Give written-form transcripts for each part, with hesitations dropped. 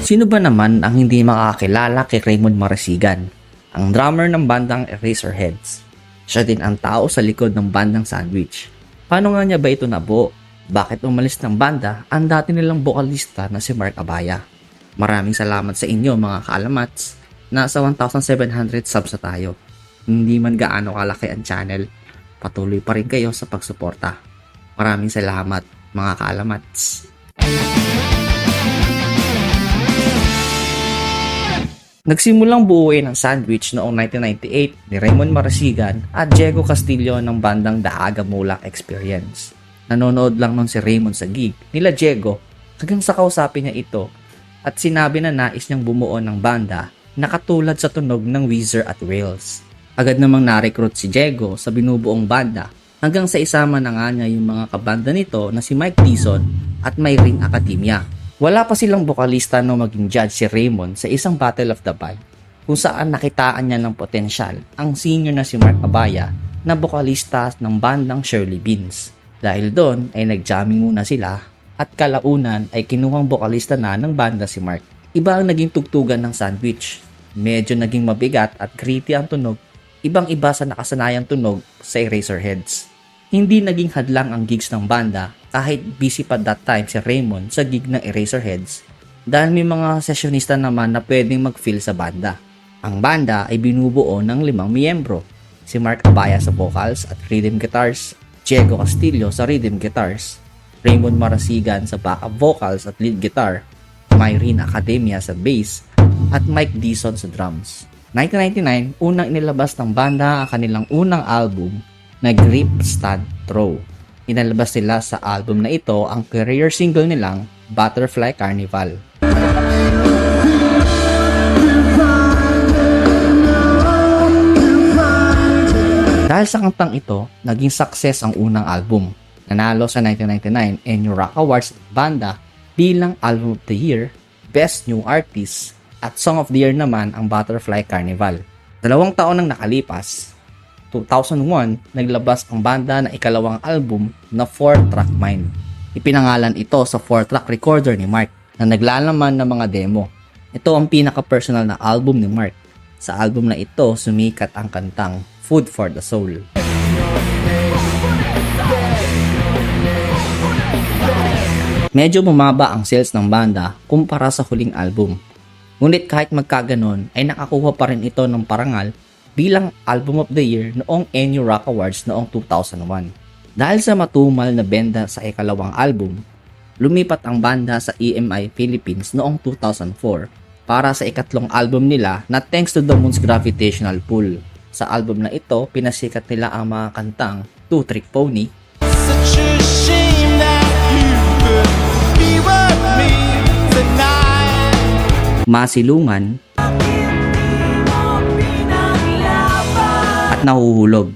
Sino ba naman ang hindi makakilala kay Raymond Marasigan, ang drummer ng bandang Eraserheads? Siya din ang tao sa likod ng bandang Sandwich. Paano nga niya ba ito nabuo? Bakit umalis ng banda ang dati nilang bokalista na si Mark Abaya? Maraming salamat sa inyo mga kaalamats. Nasa 1,700 subs na tayo. Hindi man gaano kalaki ang channel, patuloy pa rin kayo sa pagsuporta. Maraming salamat mga kaalamats. Nagsimulang buuin ang Sandwich noong 1998 ni Raymond Marasigan at Diego Castillo ng bandang The Aga Mulak Experience. Nanonood lang nun si Raymond sa gig nila Diego hanggang sa kausapin niya ito at sinabi na nais niyang bumuo ng banda na katulad sa tunog ng Weezer at Wales. Agad namang na-recruit si Diego sa binubuong banda hanggang sa isama na nga niya yung mga kabanda nito na si Mike Dizon at Mayrin Academia. Wala pa silang bokalista no maging judge si Raymond sa isang Battle of the Band kung saan nakitaan niya ng potensyal ang senior na si Mark Abaya na bokalista ng bandang Shirley Beans. Dahil doon ay nag-jamming muna sila at kalaunan ay kinuhang bokalista na ng banda si Mark. Iba ang naging tugtugan ng Sandwich. Medyo naging mabigat at gritty ang tunog, ibang-iba sa nakasanayang tunog sa Eraserheads. Hindi naging hadlang ang gigs ng banda kahit busy pa that time si Raymond sa gig ng Eraserheads dahil may mga sessionista naman na pwedeng mag-fill sa banda. Ang banda ay binubuo ng 5 miyembro, si Mark Abaya sa vocals at rhythm guitars, Diego Castillo sa rhythm guitars, Raymond Marasigan sa backup vocals at lead guitar, Mayrin Academia sa bass, at Mike Dizon sa drums. 1999, unang inilabas ng banda ang kanilang unang album na Grip Stand Throw. Inalabas nila sa album na ito ang career single nilang Butterfly Carnival. Dahil sa kantang ito, naging success ang unang album. Nanalo sa 1999 NU Rock Awards banda bilang Album of the Year, Best New Artist, at Song of the Year naman ang Butterfly Carnival. 2 taon nang nakalipas, 2001, naglabas ang banda na ikalawang album na 4-track Mind. Ipinangalan ito sa 4-track recorder ni Mark na naglalaman ng mga demo. Ito ang pinaka-personal na album ni Mark. Sa album na ito, sumikat ang kantang Food for the Soul. Medyo bumaba ang sales ng banda kumpara sa huling album. Ngunit kahit magkaganon ay nakakuha pa rin ito ng parangal bilang Album of the Year noong NU Rock Awards noong 2001. Dahil sa matumal na benta sa ikalawang album, lumipat ang banda sa EMI Philippines noong 2004 para sa ikatlong album nila na Thanks to the Moon's Gravitational Pull. Sa album na ito, pinasikat nila ang mga kantang Two Trick Pony, Such a shame that you could be with me tonight, Masilungan, at Nahuhulog.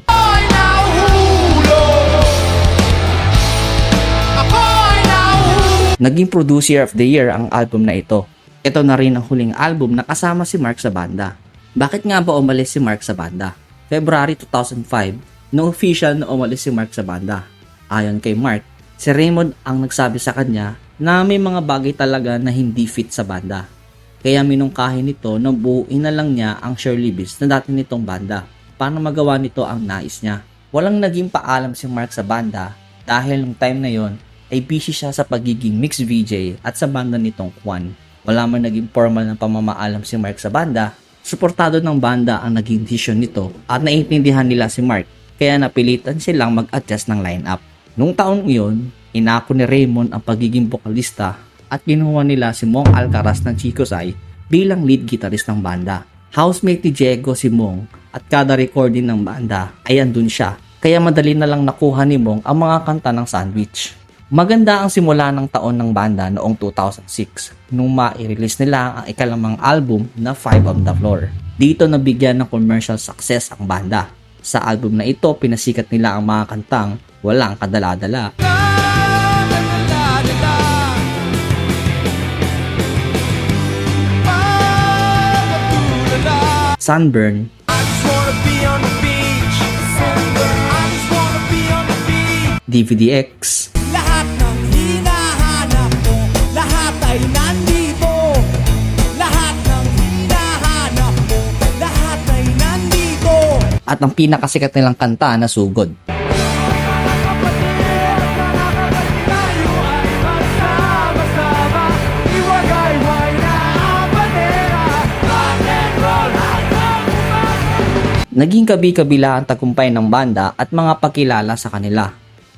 Naging Producer of the Year ang album na ito. Ito na rin ang huling album na kasama si Mark sa banda. Bakit nga ba umalis si Mark sa banda? February 2005, no official na umalis si Mark sa banda. Ayon kay Mark, si Raymond ang nagsabi sa kanya na may mga bagay talaga na hindi fit sa banda. Kaya minungkahin nito na buuin na lang niya ang Shirley Beans na dati nitong banda. Paano magawa nito ang nais niya? Walang naging paalam si Mark sa banda dahil nung time na yon ay busy siya sa pagiging mix VJ at sa banda nitong Kwan. Wala man naging formal na pamamaalam si Mark sa banda, suportado ng banda ang naging decision nito at naiintindihan nila si Mark kaya napilitan silang mag-adjust ng lineup. Nung taon yun, inako ni Raymond ang pagiging bokalista at kinuha nila si Mong Alcaraz ng Chico Sai bilang lead guitarist ng banda. Housemate ni Diego si Mong at kada recording ng banda ay andun siya kaya madali na lang nakuha ni Mong ang mga kanta ng Sandwich. Maganda ang simula ng taon ng banda noong 2006 nung ma-release nila ang ikalimang album na Five on the Floor. Dito nabigyan ng commercial success ang banda. Sa album na ito, pinasikat nila ang mga kantang Walang Kadala-dala, Sunburn, DVDX, lahat ng hinahanap mo, lahat ay nandito. at ang pinakasikat nilang kanta na Sugod. Naging kabi-kabila ang tagumpay ng banda at mga pakilala sa kanila.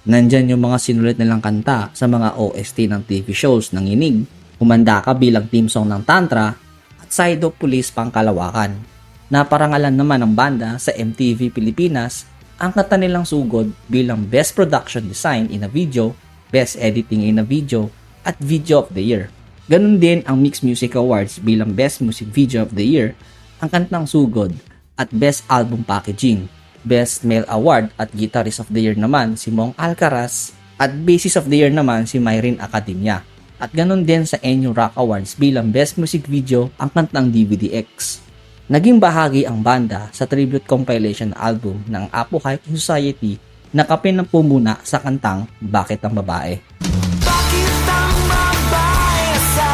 Nandyan yung mga sinulat nilang kanta sa mga OST ng TV shows ng Inig, Humanda Ka bilang theme song ng Tantra, at Side of Police Pangkalawakan. Naparangalan naman ng banda sa MTV Pilipinas ang kanta nilang Sugod bilang Best Production Design in a Video, Best Editing in a Video, at Video of the Year. Ganun din ang Mixed Music Awards bilang Best Music Video of the Year, ang kantang Sugod, at Best Album Packaging. Best Male Award at Guitarist of the Year naman si Mong Alcaraz, at Bassist of the Year naman si Myrene Academia. At ganun din sa NU Rock Awards bilang Best Music Video ang kantang DVDX. Naging bahagi ang banda sa tribute compilation album ng Apo Hiking Society na kapinapumuna sa kantang Bakit ang Babae. Bakit ang babae sa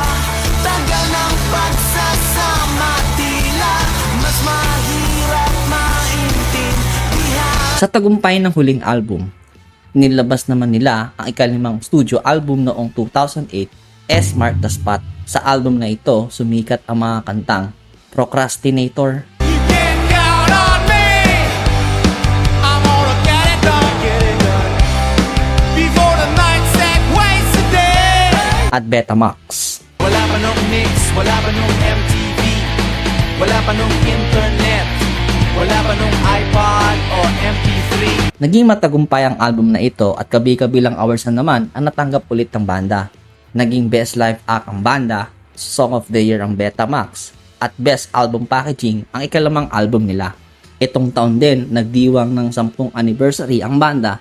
tagal ng pagsasama tila mas mahirap maintindihan? Sa tagumpay ng huling album, nilabas naman nila ang ikalimang studio album noong 2008, S-Mark the Spot. Sa album na ito, sumikat ang mga kantang Procrastinator, You can count on me. I'm gonna get it done before the night segues today. at Betamax. Wala pa nung mix, wala pa nung MTV, wala pa nung internet, wala pa nung iPod o MP3. Naging matagumpay ang album na ito at kabi-kabilang awards na naman ang natanggap ulit ng banda. Naging Best Live Act ang banda, Song of the Year ang Betamax, at Best Album Packaging ang ikalimang album nila. Itong taon din, nagdiwang ng 10th anniversary ang banda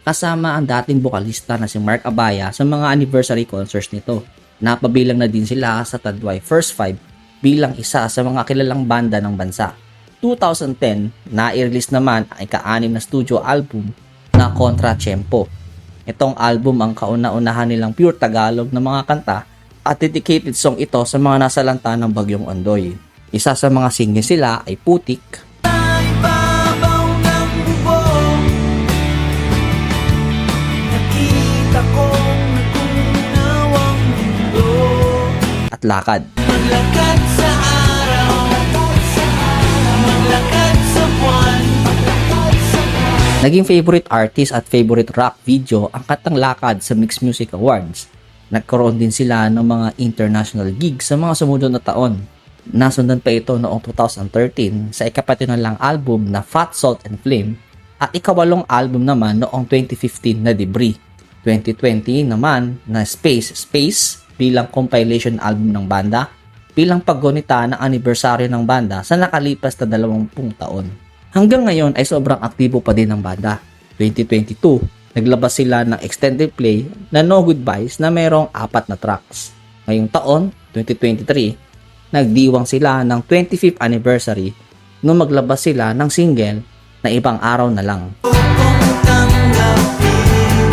kasama ang dating bokalista na si Mark Abaya sa mga anniversary concerts nito. Napabilang na din sila sa Tadway First Five bilang isa sa mga kilalang banda ng bansa. 2010, na-release naman ang ika-6 na studio album na Contratiempo. Itong album ang kauna-unahan nilang pure Tagalog na mga kanta at dedicated song ito sa mga nasalanta ng Bagyong Ondoy. Isa sa mga singles sila ay Putik, Ibabaw ng bubong, nakita kong nagkunawang mundo. at Lakad. Maglakad sa araw, maglakad sa buwan. Naging favorite artist at favorite rock video ang kantang Lakad sa Mixed Music Awards. Nagkaroon din sila ng mga international gigs sa mga sumunod na taon. Nasundan pa ito noong 2013 sa ikapatinalang album na Fat Salt and Flame at ikawalong album naman noong 2015 na Debris. 2020 naman na Space bilang compilation album ng banda bilang paggunita ng anibersaryo ng banda sa nakalipas na 20 taon. Hanggang ngayon ay sobrang aktibo pa din ng banda. 2022, naglabas sila ng extended play na No Goodbyes na mayroong 4 na tracks. Ngayong taon, 2023, nagdiwang sila ng 25th anniversary nung maglabas sila ng single na Ibang Araw na Lang. Kung tanggapin,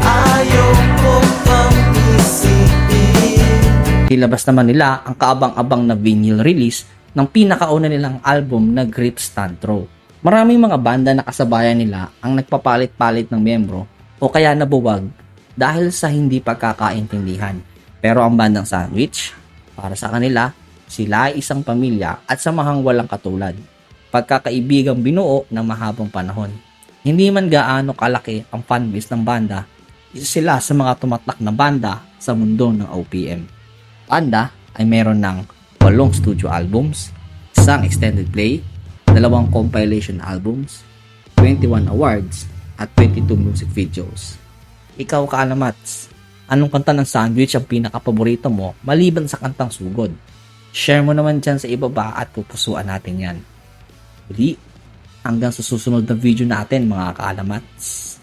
ayaw ko pang isipin. Nilabas naman nila ang kaabang-abang na vinyl release ng pinakauna nilang album na Grips Tantro. Maraming mga banda na kasabayan nila ang nagpapalit-palit ng miyembro o kaya nabuwag dahil sa hindi pagkakaintindihan. Pero ang bandang Sandwich, para sa kanila, sila ay isang pamilya at samahang walang katulad. Pagkakaibigang binuo ng mahabang panahon. Hindi man gaano kalaki ang fanbase ng banda, isa sila sa mga tumatak na banda sa mundo ng OPM. Banda ay meron ng 8 studio albums, 1 extended play, 2 compilation albums, 21 awards, at 22 music videos. Ikaw, Kaalamats, anong kanta ng Sandwich ang pinakapaborito mo maliban sa kantang Sugod? Share mo naman dyan sa ibaba at pupusuan natin yan. Uli, hanggang sa susunod na video natin mga Kaalamats.